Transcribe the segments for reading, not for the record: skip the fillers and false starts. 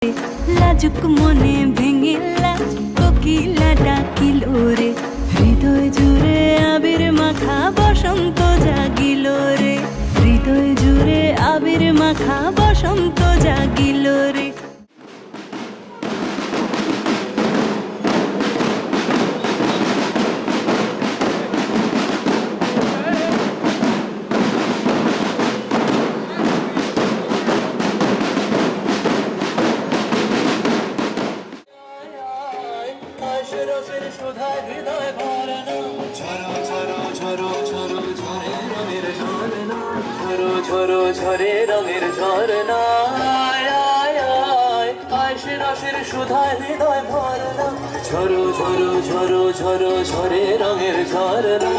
লাজুক মনে ভেঙিলা কোকিলা ডাকিল রে, হৃদয় জুড়ে আবির মাখা বসন্ত জাগিল রে, হৃদয় জুড়ে আবির মাখা বসন্ত জাগিল রে। ঝরো ঝরে রঙের ঝরনা, আয়সে রসের সুধায় হৃদয় ভরনা, ঝরো ঝরো ঝরো ঝরো ঝরে রঙের ঝরনা।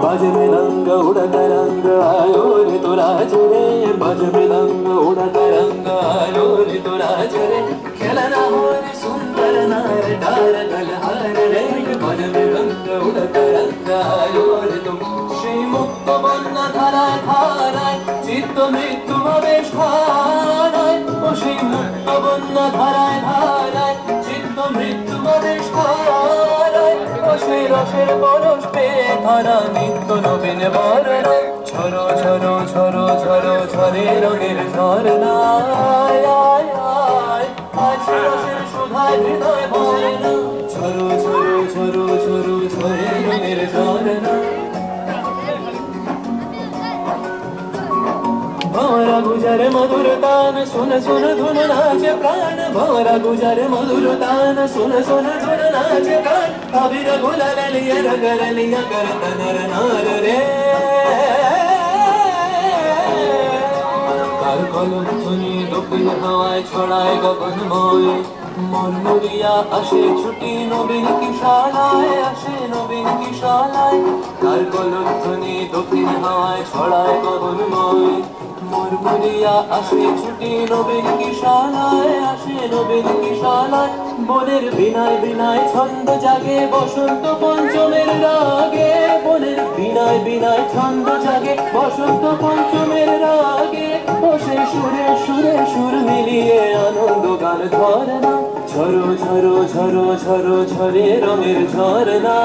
बाज मृदंग उड़त रंग आयो रे तोरा झरे, बाज मृदंग उड़त रंग आयो रे तोरा झरे, खेलना हो रे सुंदर नार डार कलहार रे, बाज मृदंग उड़त रंग आयो रे तुम श्री मुक्त बन्न धाराय धाराय चित्त मृत्यु मवेश धाराय, ओ श्री मुक्त बन्न धाराय धाराय चित्त मृत्यु मवेश धाराय, ओ श्री रसेर परश पेয়ে ধরা নিত্য নবীন বরণা, ঝরো ঝরো ঝরো ঝরো ঝরে রঙের ঝরনা, আয়সে রসের সুধায় হৃদয় ভরনা, ঝরো ঝরো ঝরো ঝরো ঝরে রঙের ঝরনা। भंवरा गुजर मधुर तान सुन सुन धुन नाचे प्राण, भंवरा गुजर मधुर तान सुन सुन धुन नाचे प्राण, अबीर गुलाल लिया रगर लिया करत नर नार रे, তার কলম ধ্বনি দক্ষিণ হাওয়ায় ছড়ায় গগনময়, মরমরিয়া আসে ছুটি নবীন কিশালায়, আসে নবীন কিশালায়, তার কলম ধ্বনি দক্ষিণ হাওয়ায় ছড়ায় গগনময়, মরমরিয়া আসে ছুটি নবীন কিশালায়, আসে নবীন কিশালায়, বনের বিনায় বিনায় ছন্দ জাগে বসন্ত পঞ্চমের রাগে, বনের বিনায় বিনায় ছন্দ জাগে বসন্ত পঞ্চমের রাগে, বসে সুরে সুরে সুর মিলিয়ে আনন্দ গান ঝরনা, ঝরো ঝরো ঝরো ঝরো ঝরে রঙের ঝরনা,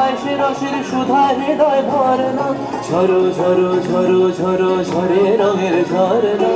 আয়সে রসের সুধা হৃদয় ভরনা, ঝরো ঝরো ঝরো ঝরো ঝরে রঙের ঝরনা।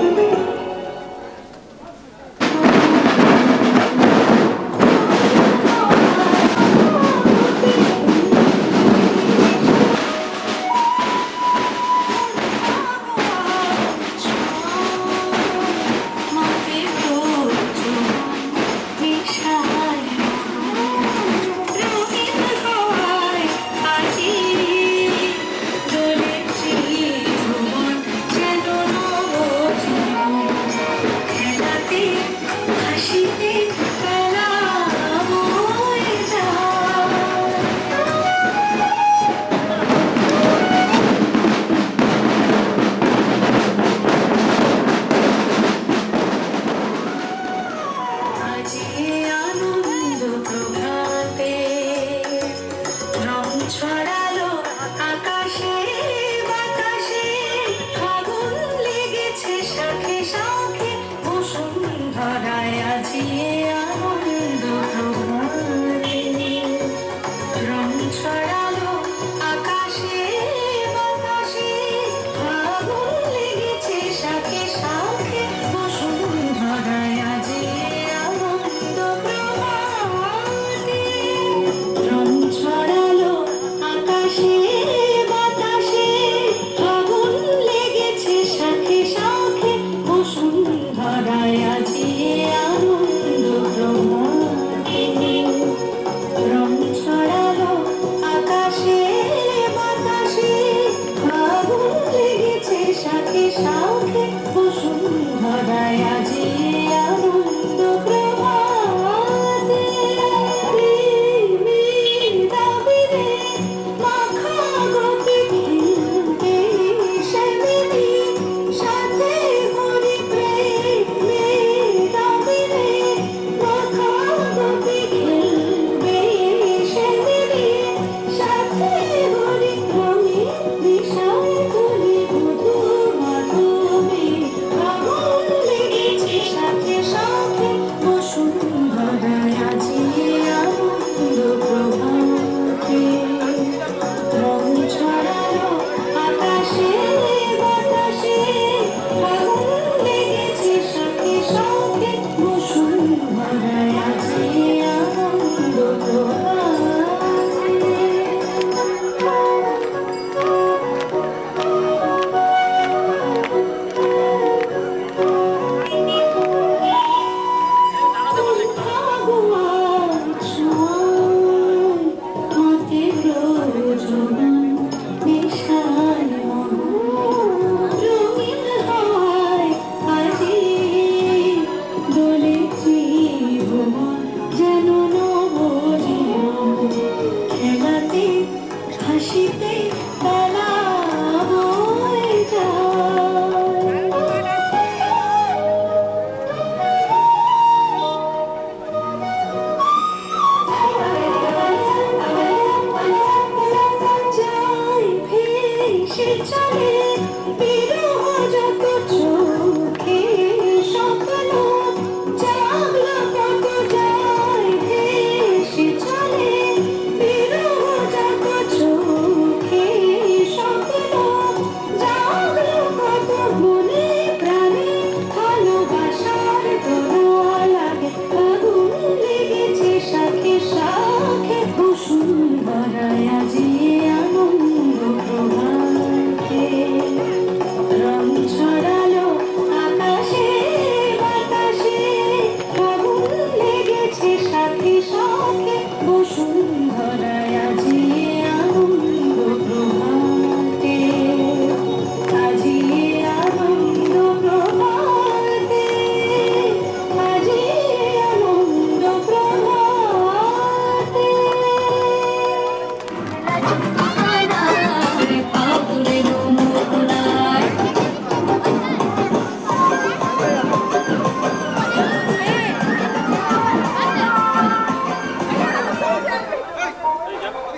আকাশে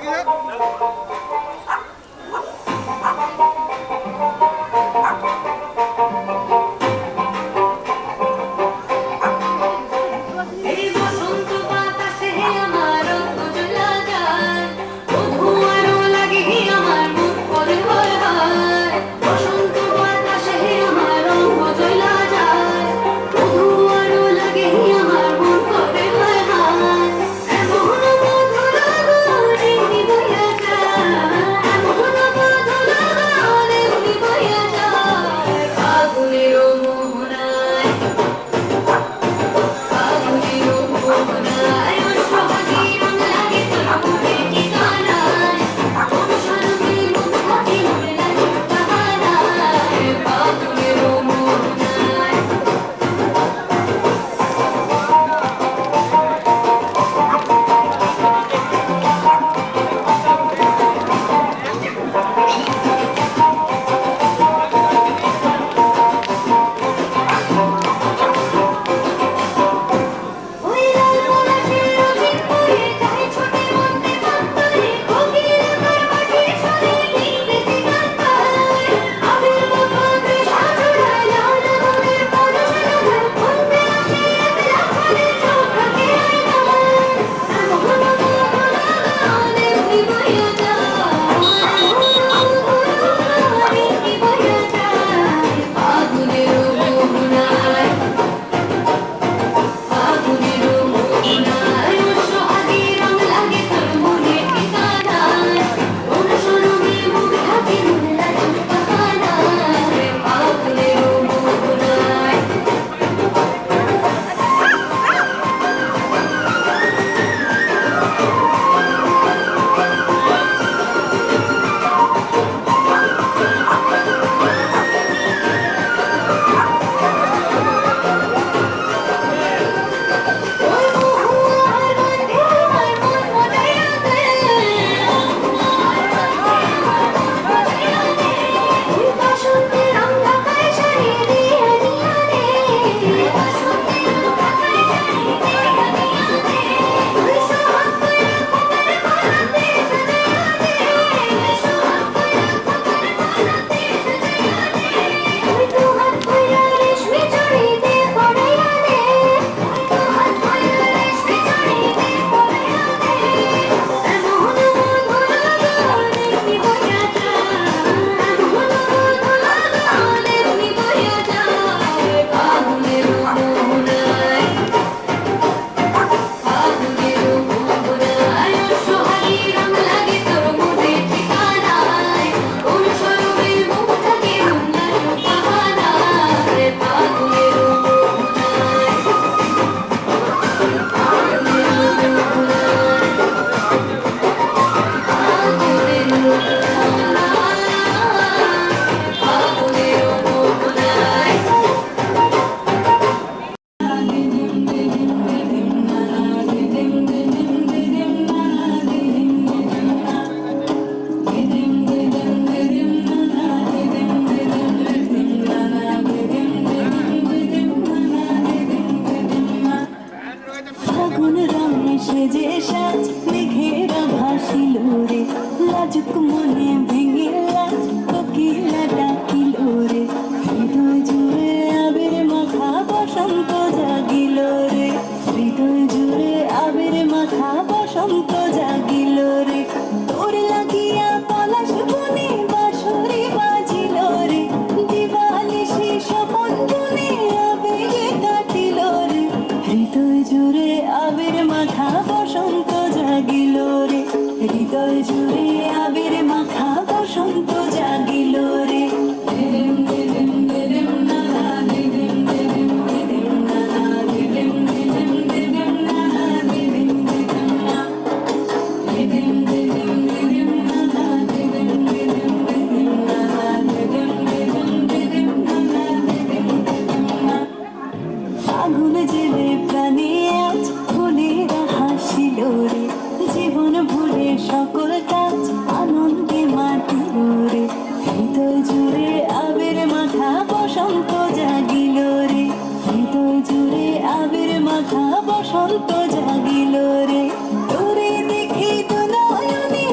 এই বসন্ত বাতাসে আমার অঙ্গ জ্বলা যায়, তবু আরো লাগে আমার মন করে হয় হায়। বসন্ত বাতাসে আমার অঙ্গ জ্বলা যায়, তবু আরো লাগে আমার মন করে হয় হায়। এমন মধুর গান এমনি বইয়া যায়, এমন মধুর গান এমনি বইয়া যায়। ফাগুনের মোহনায়, ফাগুনের মোহনায় সোহাগী রং লাগে তোর মুখের ঠিকানায়। অনুসরণে মুখ থাকে মনে লাগে বাহানায়। ফাগুনের মোহনায়, ওই লাল পলাশের রঙিন বয়ে যায় ছোটে মন্তে পান্তরে। কোকিল আমার মাঠে চলে ইংরেজি গান গায়। আবির মাখা তৃষা ছড়ায় লাল মনের পরশে ডোবায়। বলতে আসে একলা করে চোখ রাখে আয়নায়। এমন মধুর গান এমনি বইয়া যায়, এমন মধুর গান এমনি বইয়া যায়। ফাগুনের মোহনায়, ফাগুনের মোহনায় সোহাগী রং লাগে তোর মনের ঠিকানায়। অনুসরণে মুখ থাকে মনে লাগে বাহানায়। ফাগুনের মোহনায়, ওই মহুয়ার মধ্যে আমার মন মজাইয়া দে, মজাইয়া দে। ওই বাসন্তের রং ঢাকায় শাড়ি দিয়া দিয়া দে, বাসন্তের রং ঢাকায় শাড়ি দিয়া দিয়া দে। ওই সোহাগ কইরা খোপার গলাতে সাজাইয়া দে, সোহাগ কইরা খোপার গলাতে সাজাইয়া দে। ওই দুহাত কইরা রেশমি চুড়িতে পরাইয়া দে, ওই দুহাত কইরা রেশমি চুড়িতে পরাইয়া দে। এমন মধুর গান এমনি বইয়া যায়, এমন মধুর গান এমনি বইয়া যায়। ফাগুনের মোহনায়, ফাগুনের মোহনায় সোহাগী রং লাগে তোর মনের ঠিকানায়। অনুসরণে মুখ থাকে মন লাগে বাহানায়। ফাগুনের মোহনায়, ফাগুনের মোহনায়, ফাগুনের মোহনায়, ফাগুনের মোহনায়। ফাগুন রঙে সেজে সাজ মেঘেরা ভাসিল রে, লাজুক মনে ভেঙে লাজ কোকিলা ডাকিল রে। হৃদয় জুড়ে আবির মাখা বসন্ত জাগিল রে, হৃদয় জুড়ে আবির মাখা বসন্ত জাগিল রে। তোর লাগিয়া পলাশ বনে বাঁশরি বাজিল রে, দিবানিশি স্বপন বুনে আবেগে কাটিল রে। হৃদয় জুড়ে আবির মাখা বসন্ত জাগিল রে, হৃদয় জুড়ে আবির মাখা বসন্ত জাগিল রে। দিদিম দিদিম দিদিম না না, দিদিম দিদিম দিদিম না না, দিদিম দিদিম দিদিম না না, দিদিম দিদিম না, দিদিম দিদিম দিদিম না না, দিদিম দিদিম দিদিম না না, দিদিম দিদিম দিদিম না না, দিদিম দিদিম না। আগুন জেলে প্রাণে আজ ফুলেরা হাসিল রে, জীবন ভুলে সকল কাজ আনন্দে মাতিল রে। হৃদয় জুড়ে আবির মাখা বসন্ত জাগিল রে, হৃদয় জুড়ে আবির মাখা বসন্ত জাগিল রে। তোরে দেখে তো নয়নে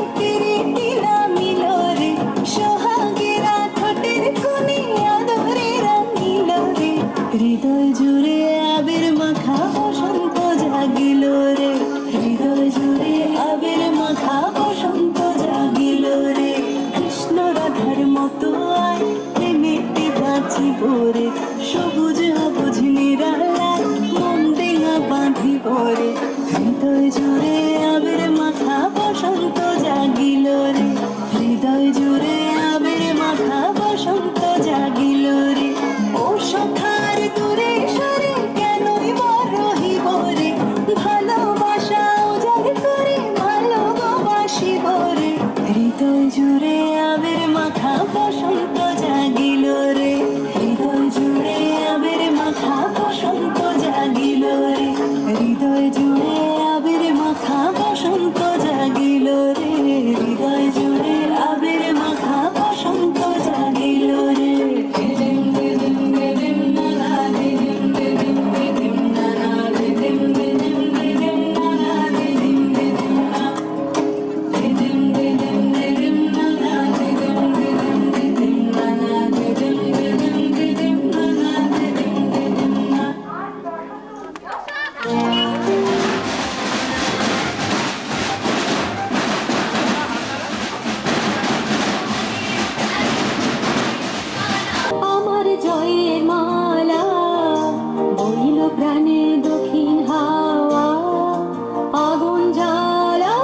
বসন্ত জাগিল রে, হৃদয় জুড়ে আবির মাখা বসন্ত জাগিল রে, হৃদয় জুড়ে আবির মাখা বসন্ত জাগিল রে, হৃদয় জুড়ে আবির মাখা বসন্ত জাগিল রে। দিদিম দিদিম দিদিম নানা, দিদিম দিদিম দিদিম নানা, দিদিম দিদিম দিদিম নানা, দিদিম দিদিম না। দিদিম দিদিম দিদিম নানা, দিদিম দিদিম দিদিম নানা, দিদিম দিদিম দিদিম নানা, দিদিম দিদিম না। আমার জয়ের মালা বইল প্রাণে দক্ষিণ হাওয়া, আগুন জ্বালা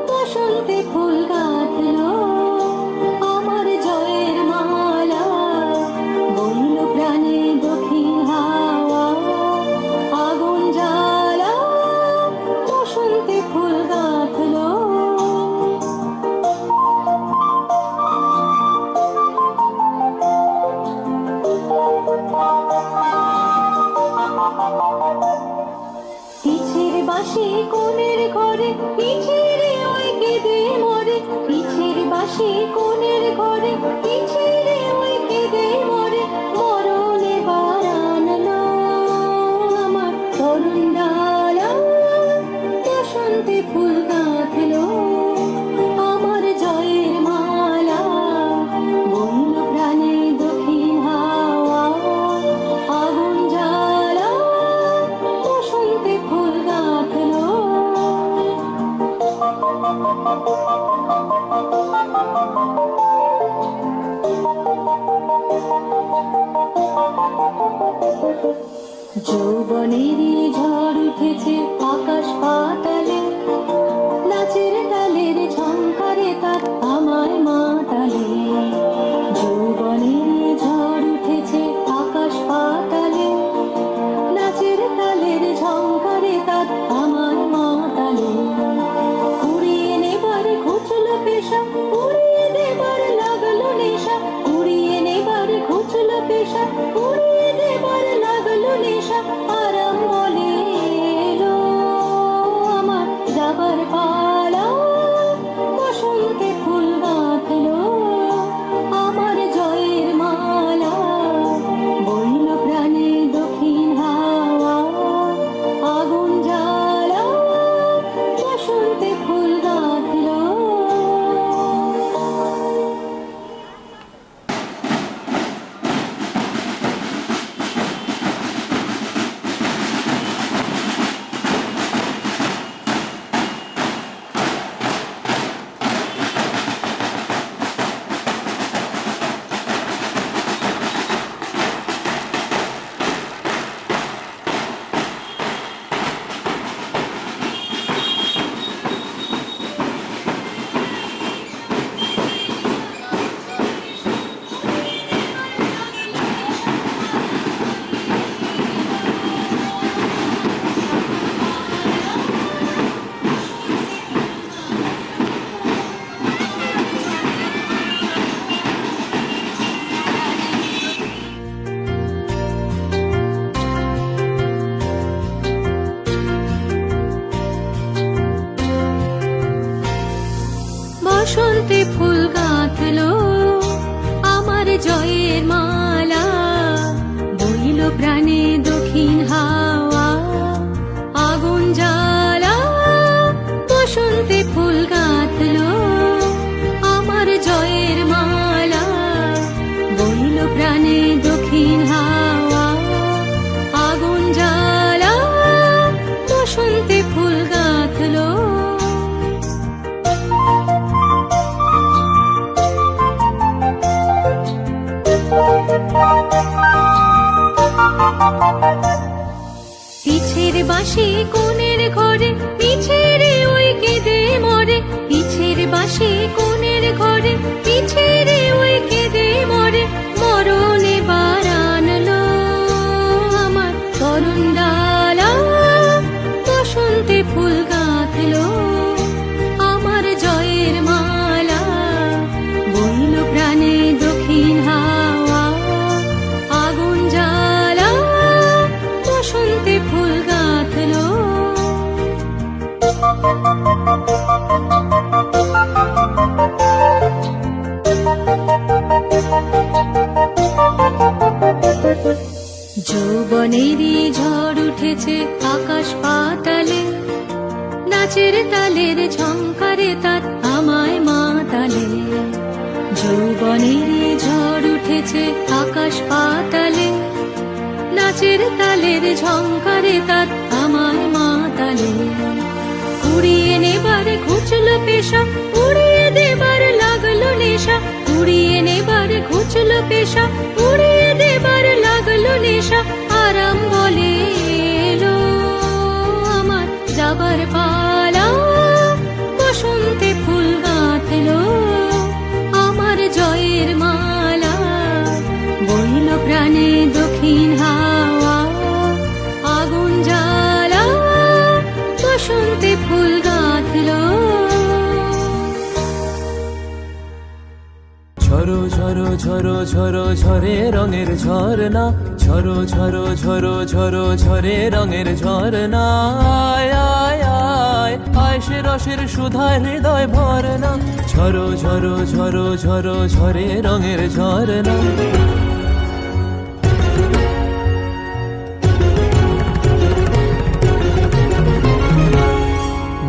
বসন্তে ফুল গাঁথলো। আমার জয়ের মালা বইল প্রাণে দক্ষিণ হাওয়া, আগুন জ্বালা বসন্তে ফুল গাঁথলো। পিছের বাঁশি কোণের ঘরে, পিছের ওই কেঁদে মরে, পিছের বাঁশি কোণের ঘরে, পিছের ওই কেঁদে মরে। মরণে বারানলো আমার তরুণ ডালা, বসন্তে ফুল গাঁথলো। আমার জয়ের মালা বইল প্রাণে দক্ষিণ হাওয়া, আগুন জ্বালা বসন্তে ফুল গাঁথলো। যৌবনেরই ঝড় উঠেছে আকাশ পাতালে, নাচের তালের ঝংকারে তার আমায় মাতালে। যৌবনেরই ঝড় উঠেছে আকাশ পাতালে, নাচের তালের ঝংকারে তার আমায় মাতালে। কুড়িয়ে নেবার ঘুচলো পেশা, উড়িয়ে দেবার লাগলো নেশা, কুড়িয়ে নেবার ঘুচলো পেশা, উড়িয়ে দেবার লাগলো নেশা। আরাম বলে এলো আমার যাবার পালা, বসন্তে ফুল গাঁথলো। আমার জয়ের মালা বইল প্রাণে দক্ষিণ হাওয়া, আগুন জ্বালা বসন্তে ফুল গাঁথলো। বসন্তে ফুল গাঁথলো আমার জয়ের মালা, বইল প্রাণে দক্ষিণ হাওয়া, আগুন জ্বালা বসন্তে ফুল গাঁথলো। আমার জয়ের মালা বইল প্রাণে দক্ষিণ হাওয়া, আগুন জ্বালা বসন্তে ফুল গাঁথলো। পিছের বাঁশি কোণের ঘরে, পিছের ওই কেঁদে মরে, পিছের বাঁশি কোণের ঘরে, পিছের ওই কেঁদে মরে। মরণে বারানলো আমার তরুণ ডালা, বসন্তে ফুল গাঁথলো। আমার জয়ের মালা বইল প্রাণে নাচে আকাশ পাতালে, নাচের তালের ঝংকারে তার আমার মাতালে। উড়িয়ে নেবার ঘুচলো পেশা, উড়িয়ে দেবার লাগলো নেশা, উড়িয়ে নেবার ঘুচলো পেশা, উড়িয়ে দেবার লাগলো নেশা। আরাম বলে এলো আমার যাবার পালা, বসন্তে ফুল গাঁথলো আমার জয়ের মালা। বইল প্রাণে দক্ষিণ হাওয়া, আগুন জ্বালা বসন্তে ফুল গাঁথলো। ঝরো ঝরো ঝরো ঝরো ঝরে রঙের ঝরনা, ঝরো ঝরো ঝরো ঝরো ঝরে রঙের ঝরনা। আয় আয় আয় আয় সে রসের সুধায় হৃদয় ভরনা, ঝরো ঝরো ঝরো ঝরো ঝরে রঙের ঝরনা।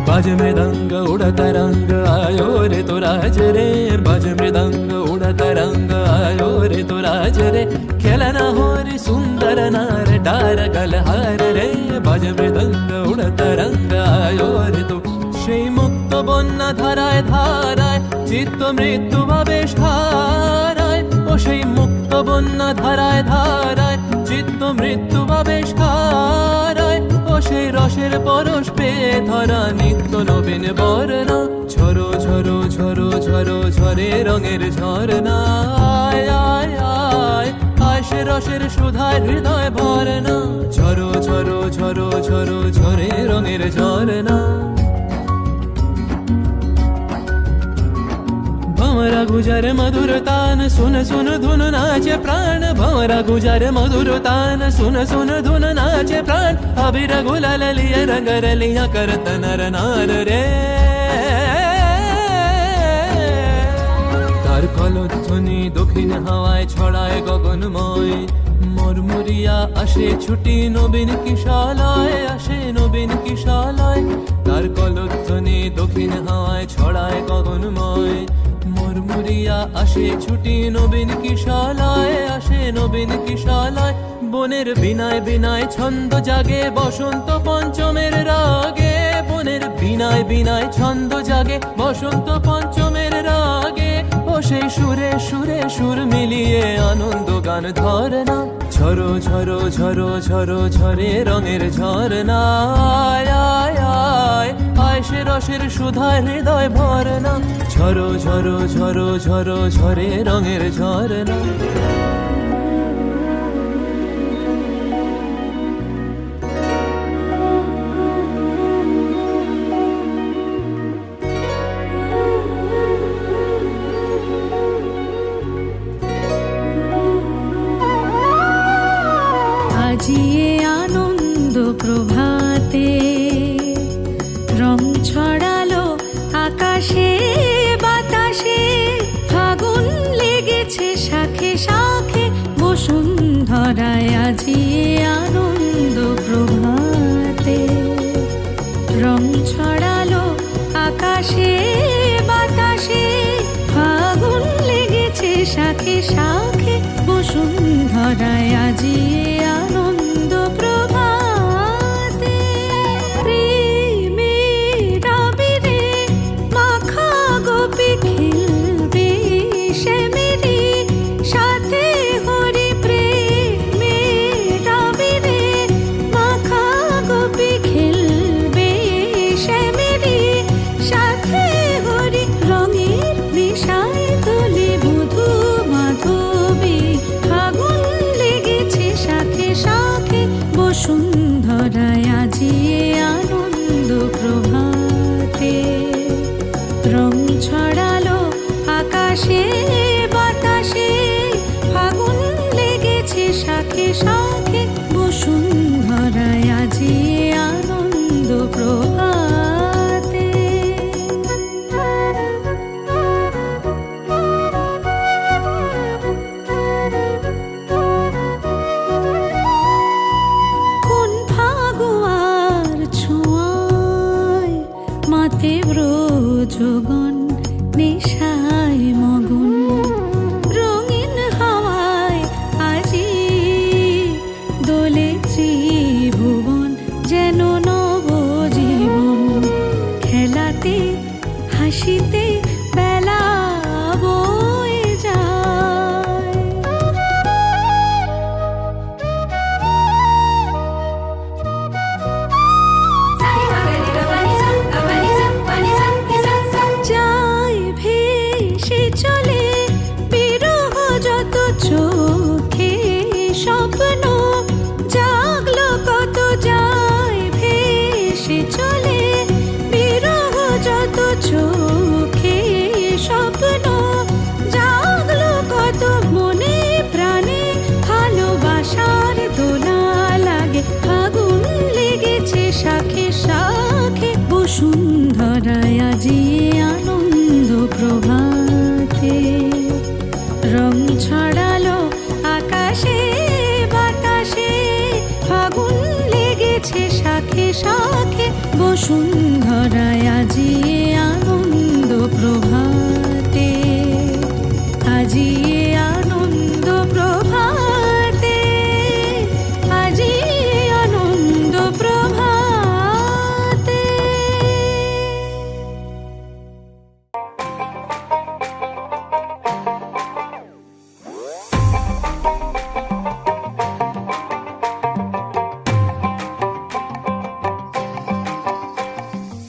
बाज मृदंग उड़ता रंग आयो रे तो राज रे, बाज मृदंग उड़ता रंग आयो रे तो राज रे। खेलना हो रे सुंदर नार डार गलहार रे, बाज मृदंग उड़ता रंग आयो रे तो। সেই মুক্ত বন্যা ধারায় ধারায় চিত্ত মৃত্যু ভাবেশ ধারায়, ও সেই মুক্ত বন্যা ধারায় ধারায় চিত্ত মৃত্যু ভাবেশ ধারায়। ও সেই রসের পরশ পেয়ে ধরা নিত্য নবীন বর্ণা, ঝরো ঝরো ঝরো ঝরো ঝরে রঙের ঝরনা। আয় আয় আয় আয় সে রসের সুধায় হৃদয় ভরনা, ঝরো ঝরো ঝরো ঝরো ঝরে রঙের ঝরনা। भंवरा गुजर मधुर तान सुन सुन धुन नाचे प्राण, भंवरा गुजर मधुर तान सुन सुन धुन नाचे प्राण। अबीर गुलाल लिया रंग रलिया करत नर नार रे, তার কলধ্বনি দক্ষিণ হাওয়ায় ছড়ায় গগনময়। মরমরিয়া আসে ছুটি নবীন কিশালয়, আসে নবীন কিশালয়। তার কলধ্বনি দক্ষিণ হাওয়ায় ছড়ায় গগনময়। মরমরিয়া আসে ছুটি নবীন কিশালয়, আসে নবীন কিশালয়। বনের বিনায় বিনায় ছন্দ জাগে বসন্ত পঞ্চমের রাগে, বনের বিনায় বিনায় ছন্দ জাগে বসন্ত পঞ্চমের রাগে। ও সেই সুরে সুরে সুর মিলিয়ে আনন্দ গান ধরনা, ঝরো ঝরো ঝরো ঝরো ঝরে রঙের ঝরনা। আয় আয় আয় আয় সে রসের সুধায় হৃদয় ভরনা, ঝরো ঝরো ঝরো ঝরো ঝরে রঙের ঝরনা। আজিয়ে আনন্দ প্রভাতে, রং ছড়ালো আকাশে বাতাসে। ফাগুন লেগেছে শাখে শাখে বসুন্ধরায়, আজিয়ে আনন্দ প্রভাতে। রং ছড়ালো আকাশে বাতাসে, ফাগুন লেগেছে শাখে শাখে বসুন্ধরায়, আজিয়ে আনন্দ প্রভাতে। প্রেমের আবিরে মাখা গোপী খেলবে শ্যামেরই সাথে হরি, প্রেমের আবিরে মাখা গোপী খেলবে শ্যামেরই সাথে হরি। রঙের নেশায় তোলে মধু মাধবী, ফাগুন লেগেছে শাখে শাখে বসুন্ধরায়, আজিয়ে আনন্দ প্রভাতে। রং ছড়ালো আকাশে বাতাসে, ফাগুন লেগেছে শাখে শাখে বসুন্ধরায়, আজিয়ে আনন্দ প্রভাতে। কোন ফাগুয়ার ছোঁয়ায় মাতে ব্রজগণ নেশায় মগন, রঙিন হাওয়া ছড়ালো আকাশে বাতাসে, ফাগুন লেগেছে শাখে শাখে, বসুন্ধরায় আজিয়ে আনন্দ প্রভাতে, আজিয়ে আনন্দ প্রভাতে, আজিয়ে আনন্দ প্রভাতে।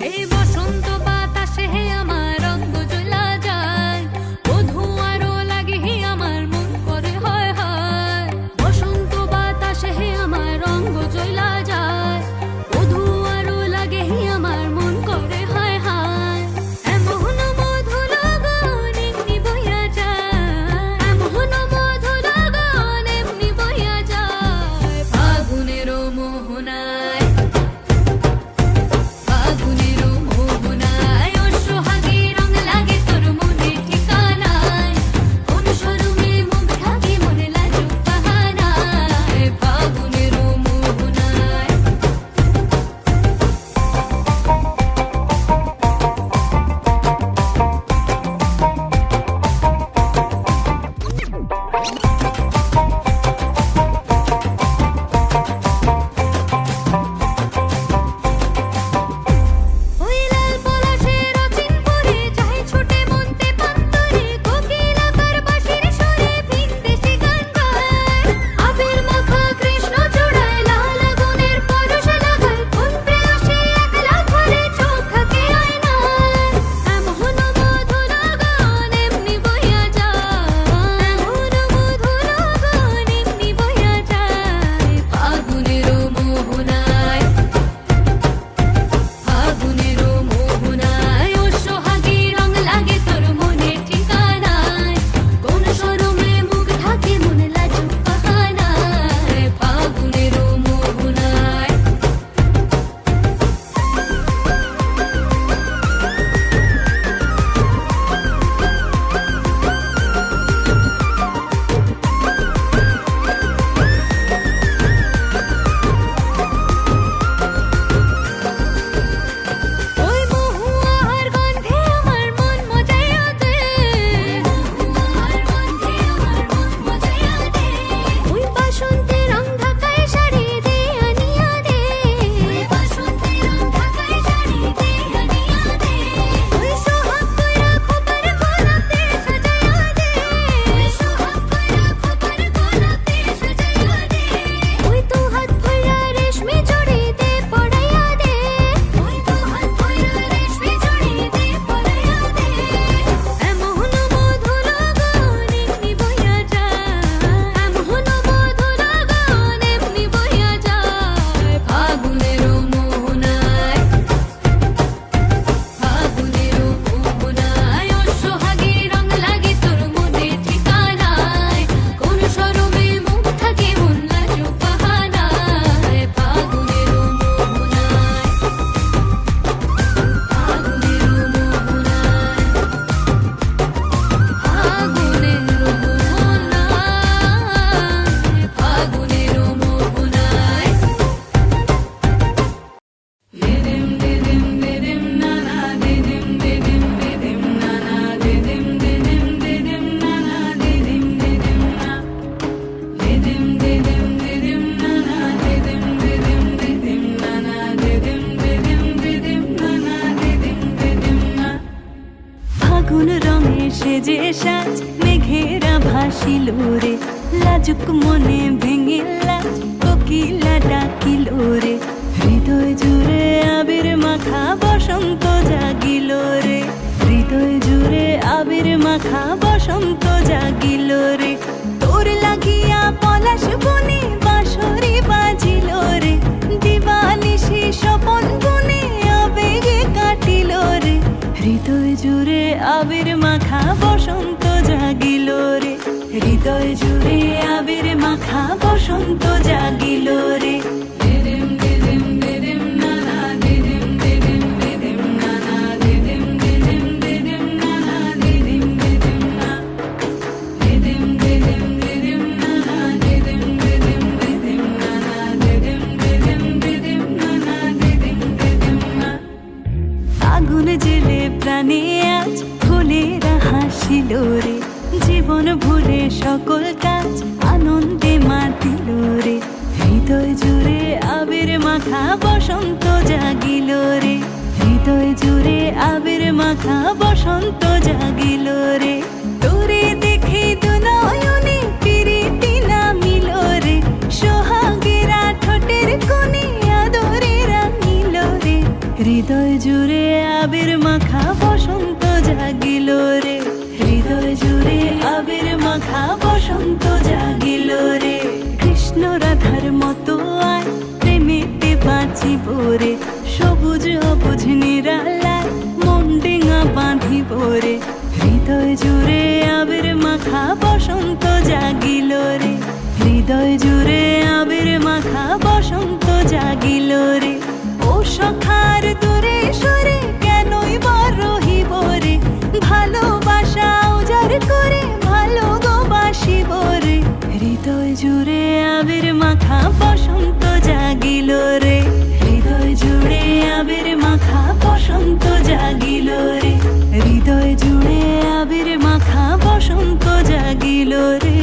এই বসন্ত বাতাসে হে আমার রঙ জ্বলা যায়, বধূ আরো লাগে হে আমার মন করে হয় হয়। বসন্ত বাতাসে হে আমার রঙ জ্বলা যায়, বধূ আরো লাগে হে আমার মন করে হয় হয়। এমন মধু লগন এমনি বইয়া যায়, এমন মধু লগন এমনি বইয়া যায়, ফাগুনের মোহনায়, ফাগুনের মোহনায়। ও সোহাগী রং লাগে তোর মনে ঠিকানায়, কোন শরমে মুখ ঢাকি মনে লাজুক বাহানায়, ফাগুনের মোহনায়। ওই লাল পলাশের অচিন পরে চাহে ছুটে মন্তে পান্তরে, কোকিল আকার বাঁশির সুরে ভিনদেশি গান গায়। আবির মাখা কৃষ্ণ চূড়ায় লাল আগুনের পরশ লাগায়, কোন প্রেয়সী একলা ঘরে চোখ থাকে আয়নায়। এমন মধু লগন এমনি বইয়া যায়, এমন মধু লগন এমনি বইয়া যায়, ফাগুনের মোহনায়, ফাগুনের মোহনায়। ও সোহাগী রং লাগে তোর মনে ঠিকানায়, কোন শরমে মুখ ঢাকে মনে লাজুক বাহানায়, ফাগুনের মোহনায়। ওই মহুয়ার গন্ধে আমার মন মজাইয়া দে, মহুয়ার গন্ধে আমার মন মজাইয়া দে, ওই বাসন্তী রং ঢাকায় শাড়ি দে আনিয়া দে, ওই বাসন্তী রং ঢাকায় শাড়ি দে আনিয়া দে, ওই সোহাগ কইরা খোপার গোলাপে সাজাইয়া দে, ওই সোহাগ কইরা খোপার গোলাপে সাজাইয়া দে, ওই তো হাত ভইরা রেশমি চুড়ি দে পরাইয়া দে, ওই তো হাত ভইরা রেশমি চুড়ি দে পরাইয়া দে। এমন মধু লগন এমনি বইয়া যায়, এমন মধু লগন এমনি বইয়া যায়, ফাগুনের মোহনায়, ফাগুনের মোহনায়। ও সোহাগী রং লাগে তোর মনে ঠিকানায়, কোন শরমে মুখ থাকে মন লাজুক বাহানায়, ফাগুনের মোহনায়, ফাগুনের মোহনায়, ফাগুনের মোহনায়, ফাগুনের মোহনায়। দেদেম দেদেম দেদেম নানা দেদেম দেদেম দেদেম নানা দেদেম দেদেম দেদেম নানা দেদেম দেদেম না, দেদেম দেদেম দেদেম নানা দেদেম দেদেম দেদেম নানা দেদেম দেদেম দেদেম নানা দেদেম দেদেম না। ফাগুন রঙে সেজে সাজ মেঘেরা ভাসিল রে, লাজুক মনে ভেঙে লাজ কোকিলা ডাকিল রে, হৃদয় জুড়ে আবির মাখা বসন্ত জাগিল রে, হৃদয় জুড়ে আবির মাখা বসন্ত জাগিল রে, তোর লাগিয়া পলাশ বনে বাঁশরি বাজিল রে, দিবানিশি স্বপন বনে আবেগে কাটিল রে, হৃদয় জুড়ে আবির মাখা বসন্ত জাগিল রে, হৃদয় জুড়ে আবির মাখা বসন্ত জাগিল রে। দেদেম দেদেম দেদেম নানা দেদেম দেদেম দেদেম নানা দেদেম দেদেম দেদেম নানা দেদেম দেদেম না, দেদেম দেদেম আসিল রে, জীবন ভুলে সকল কাজ আনন্দে মাতিল রে, হৃদয় জুড়ে আবির মাখা বসন্ত জাগিল রে, হৃদয় জুড়ে আবির মাখা বসন্ত জাগিল রে। তোরে দেখে দুনয়নে প্রীতি নামিল রে, সোহাগেরা ঠোঁটের কোণে আদরে রাঙিল রে, হৃদয় জুড়ে আবির মাখা বসন্ত জাগিল রে, হৃদয় জুড়ে আবির মাখা বসন্ত জাগিল রে। কৃষ্ণ রাধার মতো আয় প্রেমেতে বাঁচিব রে, সবুজ অবুঝ নিরালায় মন ডিঙা বাঁধিব রে, হৃদয় জুড়ে আবির মাখা বসন্ত জাগিল রে, হৃদয় জুড়ে আবির মাখা বসন্ত জাগিল রে। ও সখার দূরে সরে কেনই বা রহিব রে, ভালোবাসা উজাড় করে ভালো গো বাসিব রে, হৃদয় জুড়ে আবির মাখা বসন্ত জাগিল রে, হৃদয় জুড়ে আবির মাখা বসন্ত জাগিল রে, হৃদয় জুড়ে আবির মাখা বসন্ত জাগিল রে।